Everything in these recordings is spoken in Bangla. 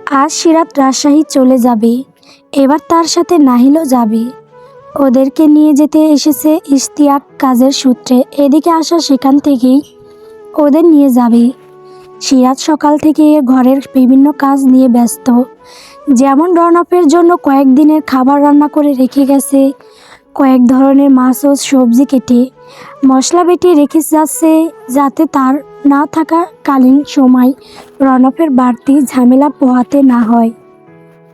আজ সিরাত রাজশাহী চলে যাবে, এবার তার সাথে নাহিলও যাবে। ওদেরকে নিয়ে যেতে এসেছে ইশতিয়াক কাজের সূত্রে। এদিকে আসা সেখান থেকেই ওদের নিয়ে যাবে। সিরাত সকাল থেকে ঘরের বিভিন্ন কাজ নিয়ে ব্যস্ত। যেমন রনপের জন্য কয়েকদিনের খাবার রান্না করে রেখে গেছে, কয়েক ধরনের মাছ ও সবজি কেটে মশলা বেটে রেখে যাচ্ছে, যাতে তার না থাকাকালীন সময় রনপের বাড়তি ঝামেলা পোহাতে না হয়।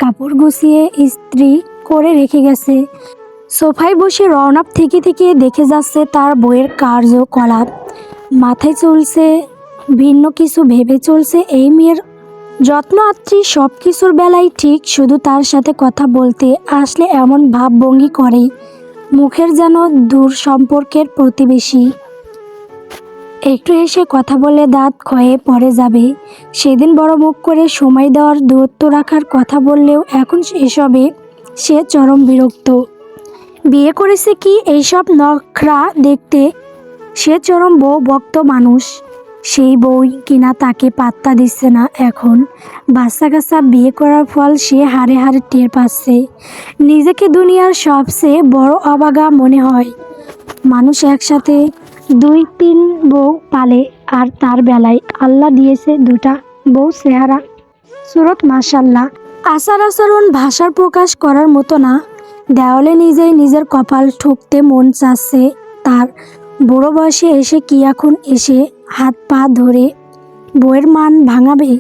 কাপড় গুছিয়ে ইস্ত্রি করে রেখে গেছে। সোফায় বসে রনপ থেকে থেকে দেখে যাচ্ছে তার বইয়ের কার্যকলাপ। মাথায় চলছে ভিন্ন কিছু, ভেবে চলছে এই মেয়ের যত্ন আত্রি সব কিছুর বেলায় ঠিক, শুধু তার সাথে কথা বলতে আসলে এমন ভাবভঙ্গি করে মুখের যেন দূর সম্পর্কের প্রতিবেশী। একটু এসে কথা বলে দাঁত ক্ষয়ে পড়ে যাবে। সেদিন বড় মুখ করে সময় দেওয়ার, দূরত্ব রাখার কথা বললেও এখন এসবে সে চরম বিরক্ত। বিয়ে করেছে কি এইসব নখরা দেখতে? সে চরম বউ ভক্ত মানুষ। সেই বউই কিনা তাকে পাত্তা দিচ্ছে না এখন। বাচ্চা কাচ্চা বিয়ে করার ফল সে হাড়ে হাড়ে টের পাচ্ছে। নিজেকে দুনিয়ার সবচেয়ে বড় অভাগা মনে হয়। মানুষ একসাথে 2-3 বউ পালে, আর তার বেলায় আল্লাহ দিয়েছে 2টা বউ। চেহারা সুরত মাশাল্লাহ, আচার আচরণ ভাষার প্রকাশ করার মতো না। দেওয়ালে নিজেই নিজের কপাল ঠুকতে মন চাচ্ছে তার। বুড়ো বয়সে এসে কি এখন এসে হাত পা ধরে বউয়ের মান ভাঙাবে?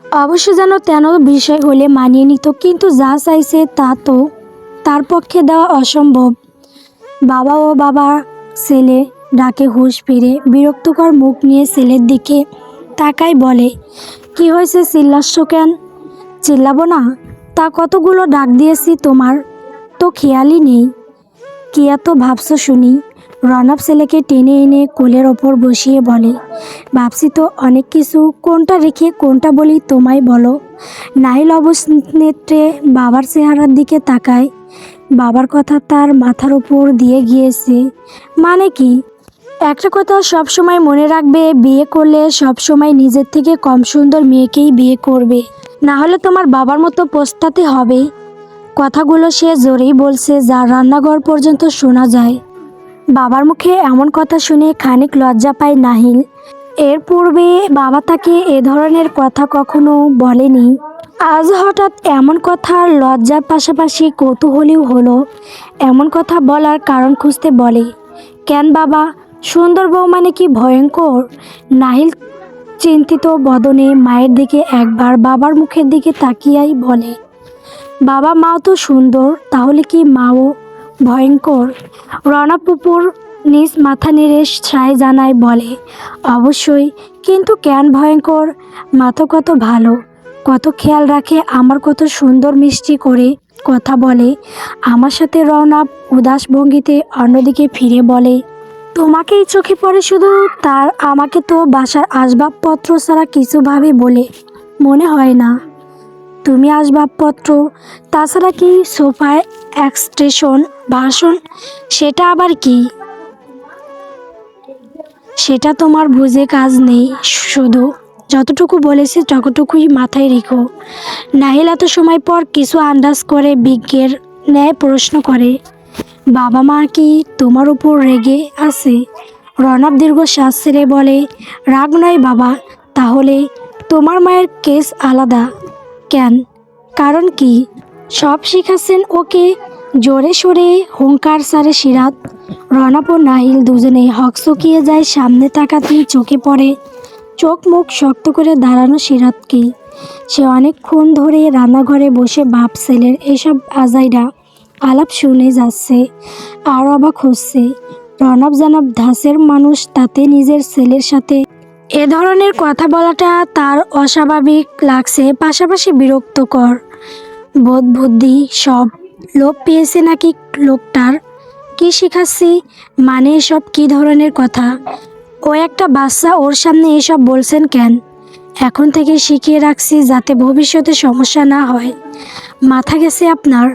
অবশ্য যেন তেন বিষয় হলে মানিয়ে নিত, কিন্তু যা চাইছে তা তো তার পক্ষে দেওয়া অসম্ভব। বাবা ও বাবা ছেলে ডাকে হুঁশ ফিরে বিরক্তকর মুখ নিয়ে ছেলের দিকে তাকায়, বলে, কি হয়েছে, চিল্লাচ্ছ কেন? চিল্লাবো না? তা কতগুলো ডাক দিয়েছি, তোমার তো খেয়ালই নেই। কি এত ভাবছো শুনি? রনব ছেলেকে টেনে এনে কোলের ওপর বসিয়ে বলে, ভাবছি তো অনেক কিছু, কোনটা রেখে কোনটা বলি তোমায় বলো। নাহিল অবনেত্রে বাবার চেহারার দিকে তাকায়। বাবার কথা তার মাথার উপর দিয়ে গিয়েছে। মানে কি? একটা কথা সবসময় মনে রাখবে, বিয়ে করলে সবসময় নিজের থেকে কম সুন্দর মেয়েকেই বিয়ে করবে, না হলে তোমার বাবার মতো পস্তাতে হবে। কথাগুলো সে জোরেই বলছে, যা রান্নাঘর পর্যন্ত শোনা যায়। বাবার মুখে এমন কথা শুনে খানিক লজ্জা পায় নাহিল। এর পূর্বে বাবা তাকে এ ধরনের কথা কখনো বলেনি। আজ হঠাৎ এমন কথা লজ্জার পাশাপাশি কৌতূহলীও হলো। এমন কথা বলার কারণ খুঁজতে বলে, কেন বাবা, সুন্দর বউ মানে কি ভয়ঙ্কর? নাহিল চিন্তিত বদনে মায়ের দিকে একবার, বাবার মুখের দিকে তাকিয়াই বলে, বাবা মাও তো সুন্দর, তাহলে কি মাও ভয়ঙ্কর? রণপুপুর নিজ মাথা নেড়ে সায় জানায়, বলে, অবশ্যই, কিন্তু কেন ভয়ঙ্কর? মা তো কত ভালো, কত খেয়াল রাখে আমার, কত সুন্দর মিষ্টি করে কথা বলে আমার সাথে। রওনাব উদাস ভঙ্গিতে অন্যদিকে ফিরে বলে, তোমাকেই চোখে পড়ে শুধু, তার আমাকে তো বাসার আসবাবপত্র ছাড়া কিছু ভাবে বলে মনে হয় না। তুমি আসবাবপত্র? তাছাড়া কি সোফায় এক্সটেনশন ভাষণ, সেটা আবার কি? সেটা তোমার বুঝে কাজ নেই, শুধু যতটুকু বলেছি ততটুকুই মাথায় রেখো। নাহিল এত সময় পর কিছু আন্দাজ করে বিজ্ঞের ন্যায় প্রশ্ন করে, বাবা মা কি তোমার উপর রেগে আছে? রণব দীর্ঘশ্বাস ছেড়ে বলে, রাগ নয় বাবা। তাহলে তোমার মায়ের কেস আলাদা কেন? কারণ কি? সব শিখাচ্ছেন ওকে? জোরে সোরে হুঙ্কার ছাড়ে সিরাত। রণব ও নাহিল দুজনেই হকচকিয়ে যায়। সামনে তাকাতেই চোখে পড়ে চোখ মুখ শক্ত করে দাঁড়ানো সিরাতকে। সে অনেকক্ষণ ধরে রান্নাঘরে বসে বাপ ছেলের এসব আজাইরা আলাপ শুনে যাচ্ছে আর অবাক হচ্ছে। রণব জানাব ধাঁচের মানুষ, তাতে নিজের ছেলের সাথে এ ধরনের কথা বলাটা তার অস্বাভাবিক লাগছে, পাশাপাশি বিরক্তকর। বোধ বুদ্ধি সব লোপ পেয়েছে নাকি লোকটার? কি শিখাচ্ছি মানে এসব কি ধরনের কথা? ও একটা বাচ্চা, ওর সামনে এসব বলছেন কেন? এখন থেকে শিখিয়ে রাখছি যাতে ভবিষ্যতে সমস্যা না হয়। মাথা গেছে আপনার?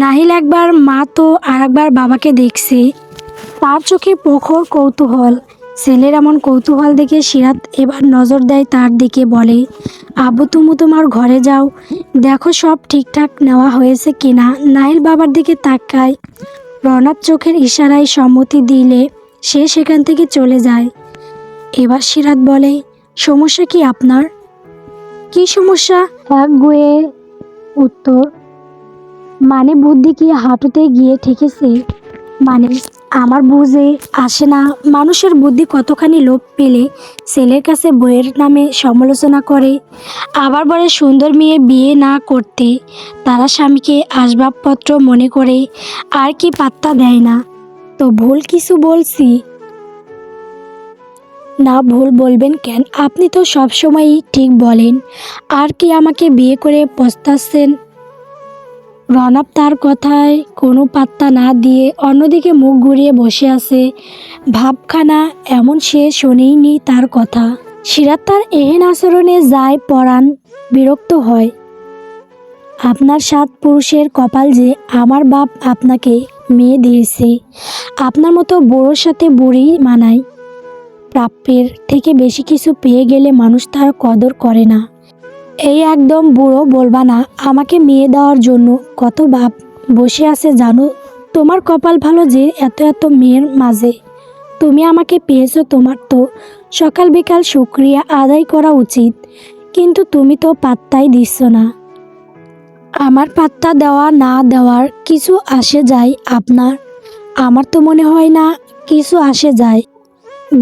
নাহিল একবার মা তো আর একবার বাবাকে দেখছে। তার চোখে প্রখর কৌতূহল। ছেলের এমন কৌতূহল দেখে সিরাত এবার নজর দেয় তার দিকে, বলে, আব্বু তুমি তোমার ঘরে যাও, দেখো সব ঠিকঠাক নেওয়া হয়েছে কিনা। নাহিল বাবার দিকে তাকায়। রনক চোখের ইশারায় সম্মতি দিলে সে সেখান থেকে চলে যায়। এবার সিরাত বলে, সমস্যা কি আপনার? কি সমস্যা? এক গুয়ে উত্তর। মানে বুদ্ধি কি হাঁটুতে গিয়ে ঠেকেছে? মানে আমার বুঝে আসে না মানুষের বুদ্ধি কতখানি লোভ পেলে ছেলের কাছে বইয়ের নামে সমালোচনা করে, আবার বলে সুন্দর মেয়ে বিয়ে না করতে তারা স্বামীকে আসবাবপত্র মনে করে, আর কি পাত্তা দেয় না। তো ভুল কিছু বলছি? না, ভুল বলবেন কেন? আপনি তো সবসময়ই ঠিক বলেন। আর কি আমাকে বিয়ে করে পস্তাচ্ছেন? রনব তার কথায় কোনো পাত্তা না দিয়ে অন্যদিকে মুখ ঘুরিয়ে বসে আছে। ভাবখানা এমন সে শোনেইনি তার কথা। সিরাত তার এহেন আচরণে যায় পরাণ বিরক্ত হয়। আপনার 7 পুরুষের কপাল যে আমার বাপ আপনাকে মেয়ে দিয়েছে। আপনার মতো বুড়োর সাথে বুড়ি মানায়। প্রাপ্যের থেকে বেশি কিছু পেয়ে গেলে মানুষ তার কদর করে না। এই একদম বুড়ো বলবা না আমাকে মেয়ে দেওয়ার জন্য কত বাপ বসে আছে জানো? তোমার কপাল ভালো যে এত এত মেয়ের মাঝে তুমি আমাকে পেয়েছো। তোমার তো সকাল বিকাল শুকরিয়া আদায় করা উচিত, কিন্তু তুমি তো পাত্তাই দিচ্ছ না। আমার পাত্তা দেওয়া না দেওয়ার কিছু আসে যায় আপনার? আমার তো মনে হয় না কিছু আসে যায়।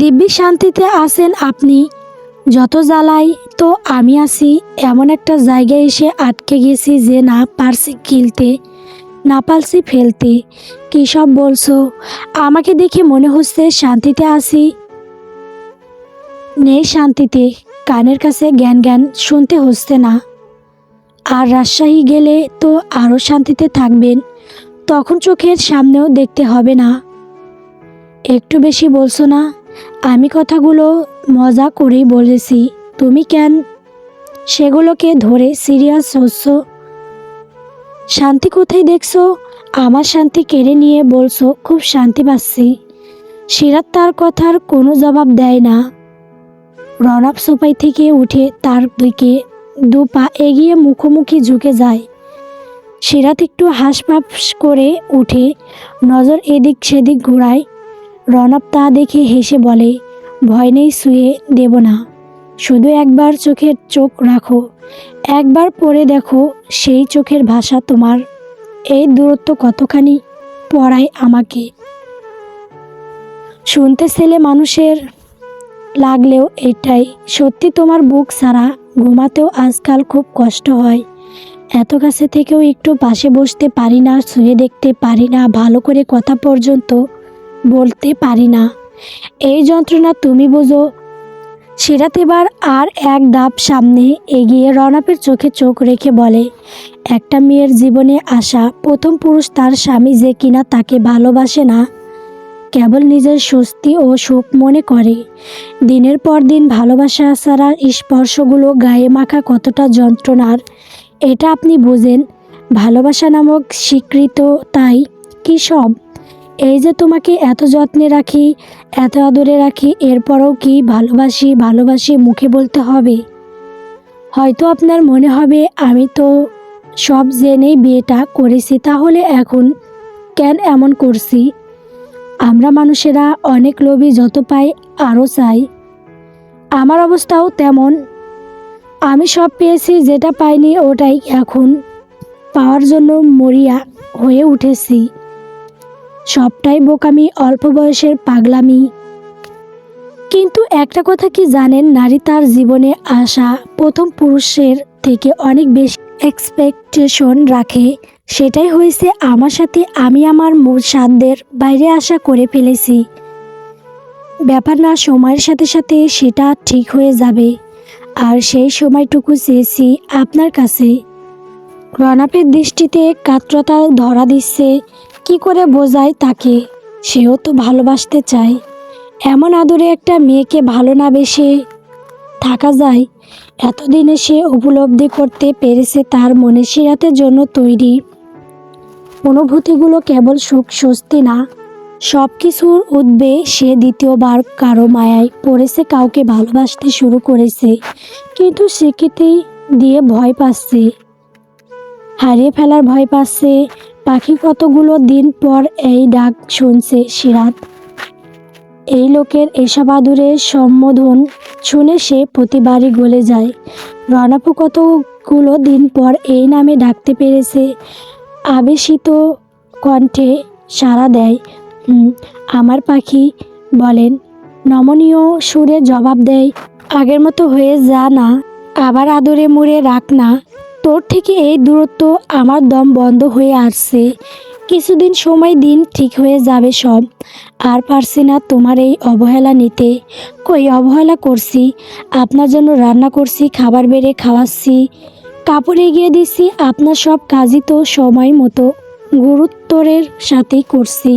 দিব্যি শান্তিতে আছেন আপনি। যত জ্বালাই তো আমি আছি। এমন একটা জায়গায় এসে আটকে গেছি যে না পারছি গিলতে, না পারছি ফেলতে। কী সব বলছো? আমাকে দেখে মনে হচ্ছে শান্তিতে আছি। নেই শান্তিতে। কানের কাছে জ্ঞান জ্ঞান শুনতে হচ্ছে না। আর রাজশাহী গেলে তো আরও শান্তিতে থাকবেন, তখন চোখের সামনেও দেখতে হবে না। একটু বেশি বলছো না? আমি কথাগুলো মজা করেই বলেছি, তুমি কেন সেগুলোকে ধরে সিরিয়াস হচ্ছ? শান্তি কোথায় দেখছো? আমার শান্তি কেড়ে নিয়ে বলছো খুব শান্তি পাচ্ছি। সিরাত তার কথার কোনো জবাব দেয় না। রনব সোফায় থেকে উঠে তার দিকে 2 পা এগিয়ে মুখোমুখি ঝুঁকে যায়। সিরাত একটু হাঁসফাঁস করে উঠে নজর এদিক সেদিক ঘোরায়। রনব তা দেখে হেসে বলে, ভয় নেই, শুয়ে দেব না। শুধু একবার চোখের চোখ রাখো, একবার পড়ে দেখো সেই চোখের ভাষা তোমার। এই দূরত্ব কতখানি পড়ায় আমাকে। শুনতে ছেলে মানুষের লাগলেও এটাই সত্যি, তোমার বুক ছাড়া ঘুমাতেও আজকাল খুব কষ্ট হয়। এত কাছে থেকেও একটু পাশে বসতে পারি না, শুয়ে দেখতে পারি না, ভালো করে কথা পর্যন্ত বলতে পারি না। এই যন্ত্রণা তুমি বোঝো। সিরাত এবার আর এক ধাপ সামনে এগিয়ে রনপের চোখে চোখ রেখে বলে, একটা মেয়ের জীবনে আসা প্রথম পুরুষ তার স্বামী যে কিনা তাকে ভালোবাসে না, কেবল নিজের স্বস্তি ও সুখ মনে করে। দিনের পর দিন ভালোবাসা ছাড়া স্পর্শগুলো গায়ে মাখা কতটা যন্ত্রণার এটা আপনি বোঝেন? ভালোবাসা নামক স্বীকৃত তাই কি সব? এই যে তোমাকে এত যত্নে রাখি, এত আদরে রাখি, এরপরও কি ভালোবাসি ভালোবাসি মুখে বলতে হবে? হয়তো আপনার মনে হবে আমি তো সব জেনেই বিয়েটা করেছি, তাহলে এখন কেন এমন করছি? আমরা মানুষেরা অনেক লোভী, যত পাই আরও চাই। আমার অবস্থাও তেমন। আমি সব পেয়েছি, যেটা পাইনি ওটাই এখন পাওয়ার জন্য মরিয়া হয়ে উঠেছি। সবটাই বোকামি, অল্প বয়সের পাগলামি। কিন্তু একটা কথা কি জানেন, নারী তার জীবনে আসা প্রথম পুরুষের থেকে অনেক বেশি এক্সপেকটেশন রাখে। সেটাই হয়েছে আমার সাথে। আমি আমার মূল সাধ্যের বাইরে আশা করে ফেলেছি। ব্যাপার না, সময়ের সাথে সাথে সেটা ঠিক হয়ে যাবে। আর সেই সময়টুকু চেয়েছি আপনার কাছে। রনপের দৃষ্টিতে কাতরতা ধরা দিচ্ছে। কি করে বোঝায় তাকে? সেও তো ভালোবাসতে চায়। এমন আদরে একটা মেয়েকে ভালো না বেসে থাকা যায়? এতদিনে সে উপলব্ধি করতে পেরেছে তার মনে সিরাতের জন্য তৈরি অনুভূতিগুলো কেবল সুখ স্বস্তি না, সব কিছুর উদ্বে সে দ্বিতীয়বার কারো মায়ায় পড়েছে, কাউকে ভালোবাসতে শুরু করেছে, কিন্তু স্বীকৃতি দিয়ে ভয় পাচ্ছে, হারিয়ে ফেলার ভয় পাচ্ছে। পাখি কতগুলো দিন পর এই ডাক শুনছে সিরাত। এই লোকের এসব আদুরে সম্বোধন শুনে সে প্রতিবারই গলে যায়। রণাপু কতগুলো দিন পর এই নামে ডাকতে পেরেছে। আবেশিত কণ্ঠে সাড়া দেয়, আমার পাখি বলেন। নমনীয় সুরে জবাব দেয়, আগের মতো হয়ে যা না, আবার আদরে মুড়ে রাখ না। তোর থেকে এই দূরত্ব আমার দম বন্ধ হয়ে আসছে। কিছুদিন সময় দিন, ঠিক হয়ে যাবে সব। আর পারছি না তোমার এই অবহেলা নিতে। কই অবহেলা করছি? আপনার জন্য রান্না করছি, খাবার বেড়ে খাওয়াচ্ছি, কাপড় এগিয়ে দিচ্ছি, আপনার সব কাজই তো সময় মতো গুরুত্বের সাথেই করছি।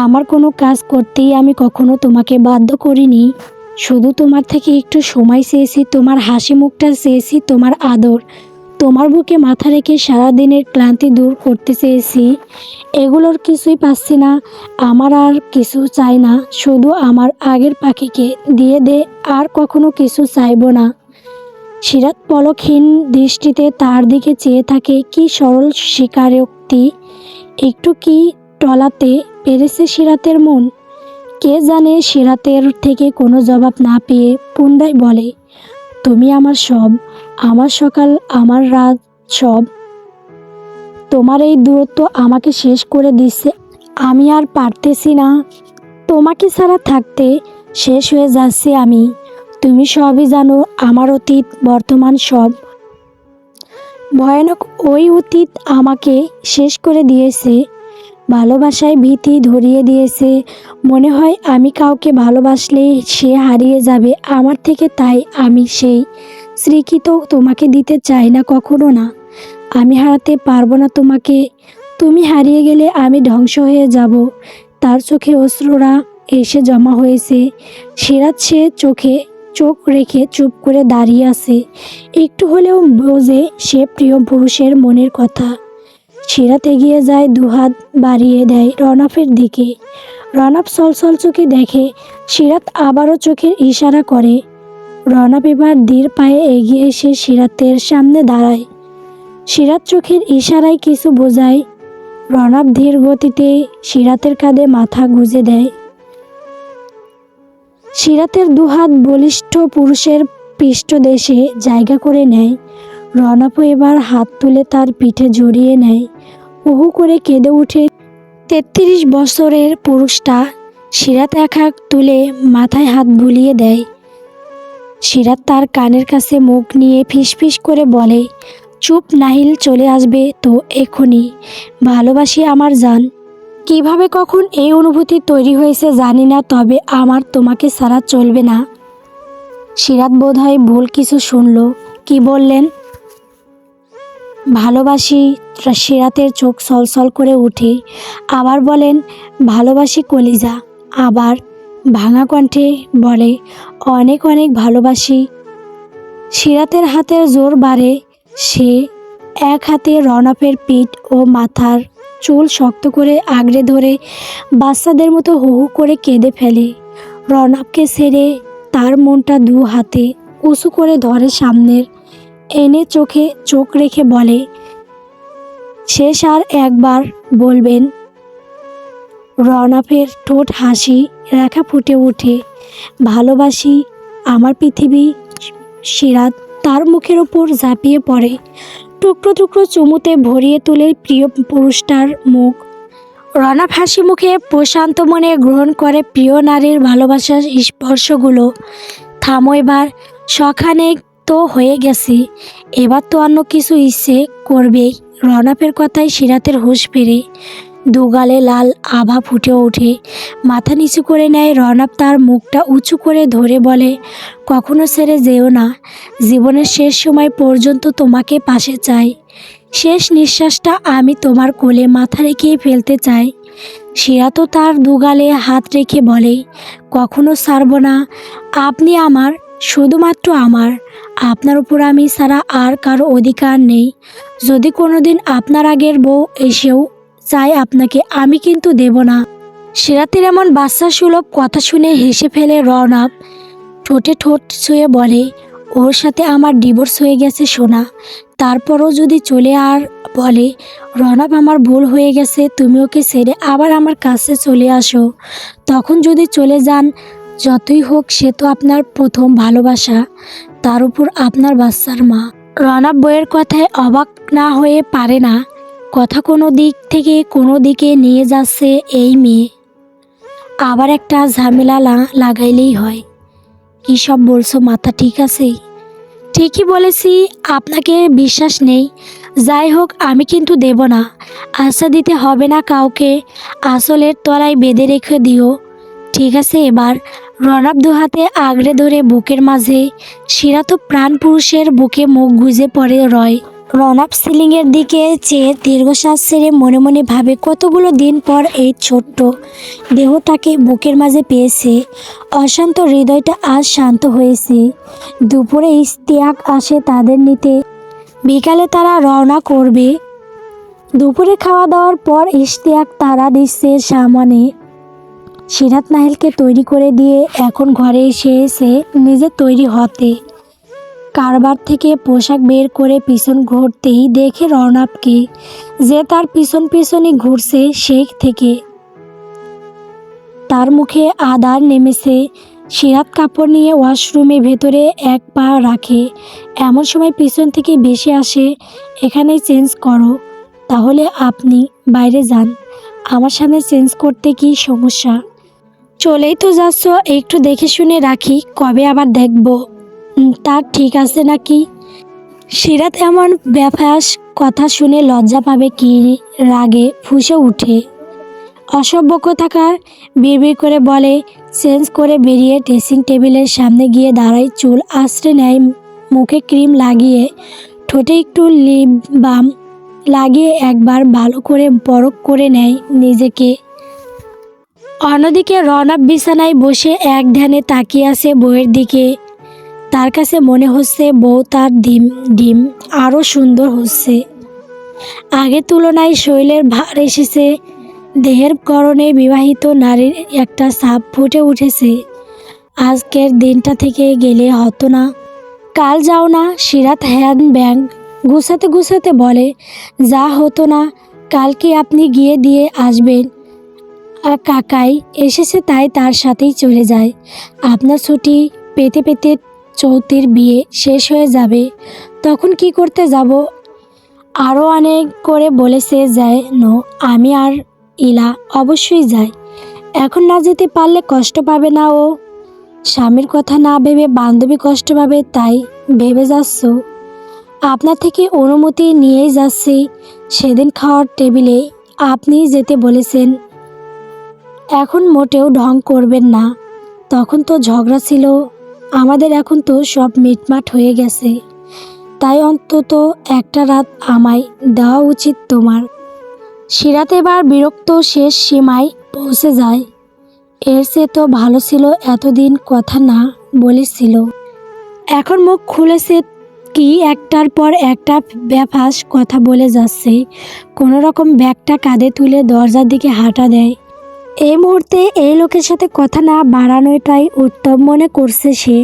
আমার কোনো কাজ করতেই আমি কখনো তোমাকে বাধ্য করিনি। শুধু তোমার থেকে একটু সময় চেয়েছি, তোমার হাসি মুখটা চেয়েছি, তোমার আদর, তোমার বুকে মাথা রেখে সারাদিনের ক্লান্তি দূর করতে চেয়েছি। এগুলোর কিছুই পাচ্ছি না। আমার আর কিছু চাই না, শুধু আমার আগের পাখিকে দিয়ে দে, আর কখনো কিছু চাইবো না। সিরাত পলকহীন দৃষ্টিতে তার দিকে চেয়ে থাকে। কি সরল স্বীকারোক্তি! একটু কি টলাতে পেরেছে সিরাতের মন? কে জানে। সিরাতের থেকে কোনো জবাব না পেয়ে পুনরায় বলে, তুমি আমার সব, আমার সকাল, আমার রাত, সব। তোমার এই দূরত্ব আমাকে শেষ করে দিচ্ছে। আমি আর পারতেছি না তোমাকে ছাড়া থাকতে, শেষ হয়ে যাচ্ছি আমি। তুমি সবই জানো, আমার অতীত, বর্তমান, সব। ভয়ানক ওই অতীত আমাকে শেষ করে দিয়েছে। ভালোবাসায় ভীতি ধরিয়ে দিয়েছে। মনে হয় আমি কাউকে ভালোবাসলে সে হারিয়ে যাবে আমার থেকে, তাই আমি সেই স্বীকৃতি তোমাকে দিতে চাই না, কখনো না। আমি হারাতে পারবো না তোমাকে। তুমি হারিয়ে গেলে আমি ধ্বংস হয়ে যাব। তার চোখে অশ্রুরা এসে জমা হয়েছে। সিরাত সে চোখে চোখ রেখে চুপ করে দাঁড়িয়ে আছে। একটু হলেও বোঝে সে প্রিয় পুরুষের মনের কথা। সিরাত এগিয়ে যায়, দুহাত বাড়িয়ে দেয় রনফের দিকে। রনফ ছলছল চোখে দেখে। সিরাত আবারও চোখের ইশারা করে। রনফ এবার ধীর পায়ে এগিয়ে এসে সিরাতের সামনে দাঁড়ায়। সিরাত চোখের ইশারায় কিছু বোঝায়। রনফ ধীর গতিতে সিরাতের কাঁধে মাথা গুঁজে দেয়। সিরাতের দুহাত বলিষ্ঠ পুরুষের পৃষ্ঠদেশে জায়গা করে নেয়। রনফও এবার হাত তুলে তার পিঠে জড়িয়ে নেয়। উহু করে কেঁদে উঠে ৩৩ বছরের পুরুষটা। সিরাত এক হাত তুলে মাথায় হাত বুলিয়ে দেয়। সিরাত তার কানের কাছে মুখ নিয়ে ফিসফিস করে বলে, চুপ নাহিল চলে আসবে তো এখনই। ভালোবাসি আমার জান। কিভাবে কখন এই অনুভূতি তৈরি হয়েছে জানি না, তবে আমার তোমাকে ছাড়া চলবে না। সিরাত বোধহয় ভুল কিছু শুনল। কি বললেন? ভালোবাসি। সিরাতের চোখ ছলছল করে উঠে। আবার বলেন, ভালোবাসি কলিজা। আবার ভাঙা কণ্ঠে বলে, অনেক অনেক ভালোবাসি। সিরাতের হাতের জোর বাড়ে। সে এক হাতে রনফের পিঠ ও মাথার চুল শক্ত করে আগড়ে ধরে বাচ্চাদের মতো হু হু করে কেঁদে ফেলে। রনফকে ছেড়ে তার মনটা দু হাতে উঁচু করে ধরে সামনের এনে চোখে চোখ রেখে বলে, শেষ আর একবার বলবেন? রনফের ঠোঁট হাসি রেখা ফুটে ওঠে। ভালোবাসি আমার পৃথিবী। সিরাত তার মুখের ওপর ঝাঁপিয়ে পড়ে, টুকরো টুকরো চুমুতে ভরিয়ে তোলে প্রিয় পুরুষটার মুখ। রনফ হাসি মুখে প্রশান্ত মনে গ্রহণ করে প্রিয় নারীর ভালোবাসার স্পর্শগুলো। থামো এবার, সখানেক তো হয়ে গেছে, এবার তো অন্য কিছু ইচ্ছে করবেই। রনফের কথায় সিরাতের হুঁশ ফেরে। দুগালে লাল আভা ফুটে ওঠে। মাথা নিচু করে নেয় রনফ। তার মুখটা উঁচু করে ধরে বলে, কখনো ছেড়ে যেও না। জীবনের শেষ সময় পর্যন্ত তোমাকে পাশে চাই। শেষ নিঃশ্বাসটা আমি তোমার কোলে মাথা রেখে ফেলতে চাই। সিরাতও তার দুগালে হাত রেখে বলে, কখনো ছাড়ব না। আপনি আমার, শুধুমাত্র আমার। আপনার উপর আমি ছাড়া আর কারো অধিকার নেই। যদি কোনোদিন আপনার আগের বউ এসেও চাই আপনাকে, আমি কিন্তু দেব না। সিরাতের এমন বাচ্চা সুলভ কথা শুনে হেসে ফেলে রওনক। ঠোঁটে ঠোঁট ছুঁয়ে বলে, ওর সাথে আমার ডিভোর্স হয়ে গেছে সোনা। তারপরও যদি চলে আর বলে, রওনক আমার ভুল হয়ে গেছে, তুমি ওকে ছেড়ে আবার আমার কাছে চলে আসো। তখন যদি চলে যান, যতই হোক সে তো আপনার প্রথম ভালোবাসা, তার উপর আপনার বাচ্চার মা। রওনক বইয়ের কথায় অবাক না হয়ে পারে না। কথা কোনো দিক থেকে কোনো দিকে নিয়ে যাচ্ছে এই মেয়ে। আবার একটা ঝামেলা লাগাইলেই হয়। কী সব বলছো মাথা ঠিক আছে? ঠিকই বলেছি, আপনাকে বিশ্বাস নেই। যাই হোক, আমি কিন্তু দেব না। আশা দিতে হবে না কাউকে, আসলের তলায় বেঁধে রেখে দিও, ঠিক আছে? এবার রওনক দুহাতে আগড়ে ধরে বুকের মাঝে। সিরাত প্রাণ পুরুষের বুকে মুখ গুজে পড়ে রয়। রওনক সিলিংয়ের দিকে চেয়ে দীর্ঘশ্বাস ছেড়ে মনে মনে ভাবে, কতগুলো দিন পর এই ছোট্ট দেহটাকে বুকের মাঝে পেয়েছে। অশান্ত হৃদয়টা আজ শান্ত হয়েছে। দুপুরে ইশতিয়াক আসে তাদের নিতে। বিকালে তারা রওনা করবে। দুপুরে খাওয়া দাওয়ার পর ইশতিয়াক তারা দিচ্ছে সামনে। সিরাত নাহিলকে তৈরি করে দিয়ে এখন ঘরে এসে নিজে তৈরি হতে। কারবার থেকে পোশাক বের করে পিছন ঘুরতেই দেখে রওনককে, যে তার পিছন পিছনই ঘুরছে সেই থেকে। তার মুখে আদার নেমেছে। সিরাত কাপড় নিয়ে ওয়াশরুমে ভেতরে এক পা রাখে। এমন সময় পিছন থেকে বেশি আসে, এখানেই চেঞ্জ করো, তাহলে আপনি বাইরে যান, আমার সামনে চেঞ্জ করতে কি সমস্যা? চলেই তো যাচ্ছ, একটু দেখে শুনে রাখি, কবে আবার দেখব। তার ঠিক আছে নাকি? সিরাত এমন বেফাঁস কথা শুনে লজ্জা পাবে কি রাগে ফুঁসে উঠে। অসভ্য কোথাকার বিড়বিড় করে বলে। চেঞ্জ করে বেরিয়ে ড্রেসিং টেবিলের সামনে গিয়ে দাঁড়ায়, চুল আঁচড়ে নেয়, মুখে ক্রিম লাগিয়ে ঠোঁটে একটু লিপ বাম লাগিয়ে একবার ভালো করে পরখ করে নেয় নিজেকে। অন্যদিকে রওনক বিছানায় বসে এক ধ্যানে তাকিয়ে আছে বউয়ের দিকে। তার কাছে মনে হচ্ছে বউ তার ডিম আরও সুন্দর হচ্ছে। আগের তুলনায় শরীরের ভার এসেছে, দেহের গড়নে বিবাহিত নারীর একটা ছাপ ফুটে উঠেছে। আজকের দিনটা থেকে গেলে হতো না? কাল যাও না? সিরাত হ্যান্ড ব্যাগ গুছাতে গুছাতে বলে, যা হতো না, কালকে আপনি গিয়ে দিয়ে আসবেন। আর কাকাই এসেছে তাই তার সাথেই চলে যায়। আপনার ছুটি পেতে পেতে চৌতির বিয়ে শেষ হয়ে যাবে, তখন কি করতে যাব? আরও অনেক করে বলেছে যেন আমি আর ইলা অবশ্যই যাই। এখন না যেতে পারলে কষ্ট পাবে না ও? স্বামীর কথা না ভেবে বান্ধবী কষ্ট পাবে তাই ভেবে যাচ্ছ? আপনার থেকে অনুমতি নিয়েই যাচ্ছি। সেদিন খাওয়ার টেবিলে আপনি যেতে বলেছেন। এখন মোটেও ঢং করবেন না, তখন তো ঝগড়া ছিল আমাদের, এখন তো সব মিটমাট হয়ে গেছে। তাই অন্তত একটা রাত আমায় দেওয়া উচিত তোমার। সিরাত এবার বিরক্ত শেষ সীমায় পৌঁছে যায়। এর চেয়ে তো ভালো ছিল এতদিন কথা না বলেছিল। এখন মুখ খুলেছে কি একটার পর একটা বেফাঁস কথা বলে যাচ্ছে। কোনো রকম ব্যাগটা কাঁধে তুলে দরজার দিকে হাঁটা দেয়। এই মুহূর্তে এই লোকের সাথে কথা না বাড়ানোটাই উত্তম মনে করছে সে।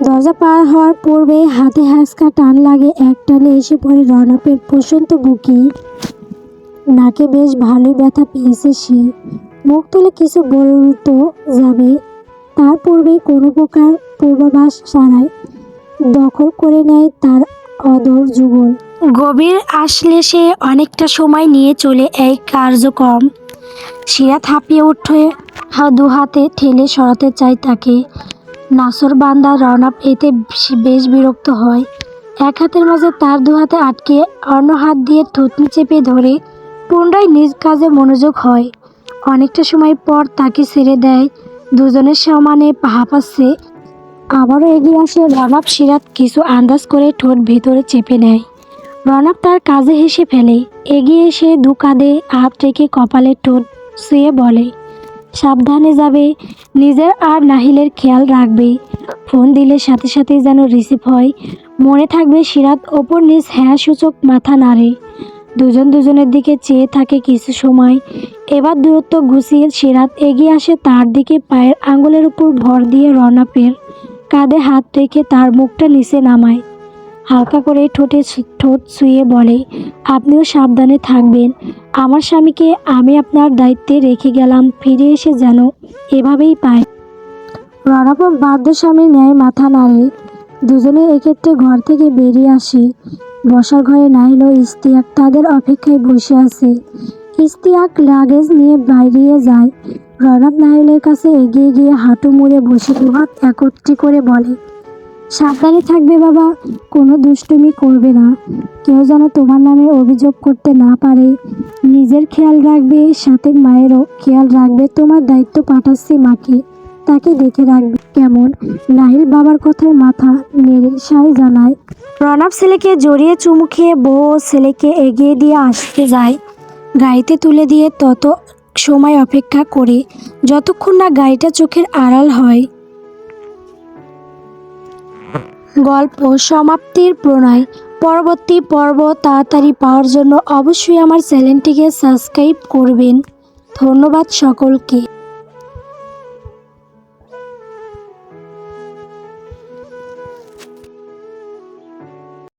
দরজা পার হওয়ার পূর্বে হাতে হ্যাঁচকা টান লাগে, এক টানে এসে পড়ে রওনকের প্রশান্ত বুকে। নাকে বেশ ভালোই ব্যথা পেয়েছে সে। মুখ তুলে কিছু বলতো যাবে, তার পূর্বে কোনো প্রকার পূর্বাভাস ছাড়াই দখল করে নেয় তার অদর যুগল। গভীর আসলে সে অনেকটা সময় নিয়ে চলে এই কার্যক্রম। সিরাত হাঁপিয়ে উঠে দু হাতে ঠেলে সরাতে চায় তাকে। নাসর বান্দা রওনক এতে বেশ বিরক্ত হয়। এক হাতের মাঝে তার দু হাতে আটকে অন্য হাত দিয়ে থুতনি চেপে ধরে পুনরায় নিজ কাজে মনোযোগ হয়। অনেকটা সময় পর তাকে ছেড়ে দেয়। দুজনের সমানে হাঁপাচ্ছে। আবারও এগিয়ে আসে রওনক। সিরাত কিছু আন্দাজ করে ঠোঁট ভেতরে চেপে নেয়। রওনক তার কাজে হেসে ফেলে। এগিয়ে এসে দু কাঁধে হাত রেখে কপালে ঠোঁট শুয়ে বলে, সাবধানে যাবে, নিজের আর নাহিলের খেয়াল রাখবে। ফোন দিলে সাথে সাথেই যেন রিসিভ হয়। মনে থাকবে। সিরাত ওপর নিজ হ্যাঁ সূচক মাথা নাড়ে। দুজন দুজনের দিকে চেয়ে থাকে কিছু সময়। এবার দূরত্ব গুছিয়ে সিরাত এগিয়ে আসে তার দিকে, পায়ের আঙুলের উপর ভর দিয়ে রনকের কাঁধে হাত রেখে তার মুখটা নিচে নামায়। হালকা করে ঠোঁট ছুঁয়ে বলে, আপনিও সাবধানে থাকবেন। আমার স্বামীকে আমি আপনার দায়িত্বে রেখে গেলাম, ফিরে এসে যেন এভাবেই পায়। রনকও বাধ্য স্বামীর ন্যায় মাথা নাড়ে। দুজনে এক্ষেত্রে ঘর থেকে বেরিয়ে আসে। বসার ঘরে নাহিল ও ইশতিয়াক তাদের অপেক্ষায় বসে আছে। ইশতিয়াক লাগেজ নিয়ে বাইরে যায়। রনক নাহিলের কাছে এগিয়ে গিয়ে হাঁটু মুড়ে বসে দুহাত একত্রে করে বলে, সাবধানে থাকবে বাবা, কোনো দুষ্টুমি করবে না। কেউ যেন তোমার নামে অভিযোগ করতে না পারে। নিজের খেয়াল রাখবে, সাথে মায়েরও খেয়াল রাখবে। তোমার দায়িত্ব পাঠাচ্ছি মাকে, তাকে দেখে রাখবে কেমন। নাহিল বাবার কথায় মাথা নেড়ে সায় জানায়। রনক ছেলেকে জড়িয়ে চুমু খেয়ে বউ ও ছেলেকে এগিয়ে দিয়ে আসতে যায়। গাড়িতে তুলে দিয়ে তত সময় অপেক্ষা করে যতক্ষণ না গাড়িটা চোখের আড়াল হয়। গল্প সমাপ্তির প্রণয়। পরবর্তী পর্ব তাড়াতাড়ি পাওয়ার জন্য অবশ্যই আমার চ্যানেলটিকে সাবস্ক্রাইব করবেন। ধন্যবাদ সকলকে।